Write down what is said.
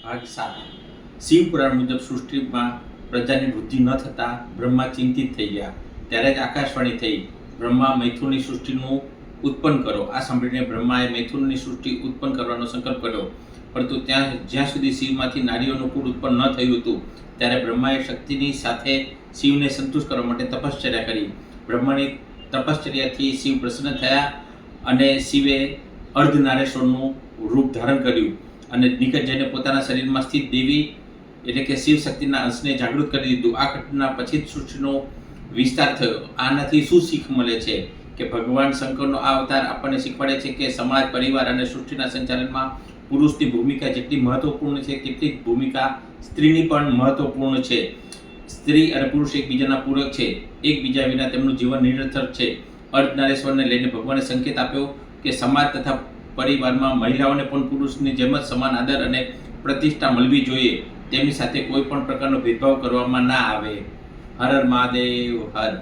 ભાગ 7 શિવ પુરાણ મુજબ સૃષ્ટિમાં પ્રજાની વૃદ્ધિ ન થતાં બ્રહ્મા ચિંતિત થઈ ગયા. ત્યારે જ આકાશવાણી થઈ, બ્રહ્મા મૈથુનની સૃષ્ટિનું ઉત્પન્ન કરો. આ સાંભળીને બ્રહ્માએ મૈથુનની સૃષ્ટિ ઉત્પન્ન કરવાનો સંકલ્પ કર્યો. પરંતુ જ્યાં સુધી શિવમાંથી નારીઓનું કુળ ઉત્પન્ન ન થયું હતું, ત્યારે બ્રહ્માએ શક્તિની સાથે શિવને સંતુષ્ટ કરવા માટે તપશ્ચર્યા કરી. બ્રહ્માની તપશ્ચર્યાથી શિવ પ્રસન્ન થયા અને શિવે અર્ધનારેશ્વરનું રૂપ ધારણ કર્યું અને નિકટ જઈને પોતાના શરીરમાં સ્થિત દેવી એટલે કે શિવ શક્તિના અંશને જાગૃત કરી દીધું. આ ઘટના પછી જ સૃષ્ટિનો વિસ્તાર થયો. આનાથી શું શીખ મળે છે કે ભગવાન શંકરનો આ અવતાર આપણને શીખવાડે છે કે સમાજ, પરિવાર અને સૃષ્ટિના સંચાલનમાં પુરુષની ભૂમિકા જેટલી મહત્વપૂર્ણ છે તેટલી જ ભૂમિકા સ્ત્રીની પણ મહત્વપૂર્ણ છે. સ્ત્રી અને પુરુષ એકબીજાના પૂરક છે. એકબીજા વિના તેમનું જીવન નિરર્થક છે. અર્ધનારેશ્વરને લઈને ભગવાને સંકેત આપ્યો કે સમાજ તથા પરિવારમાં મહિલાઓને પણ પુરુષની જેમ જ સમાન આદર અને પ્રતિષ્ઠા મળવી જોઈએ. તેમની સાથે કોઈ પણ પ્રકારનો ભેદભાવ કરવામાં ના આવે. હર હર મહાદેવ હર.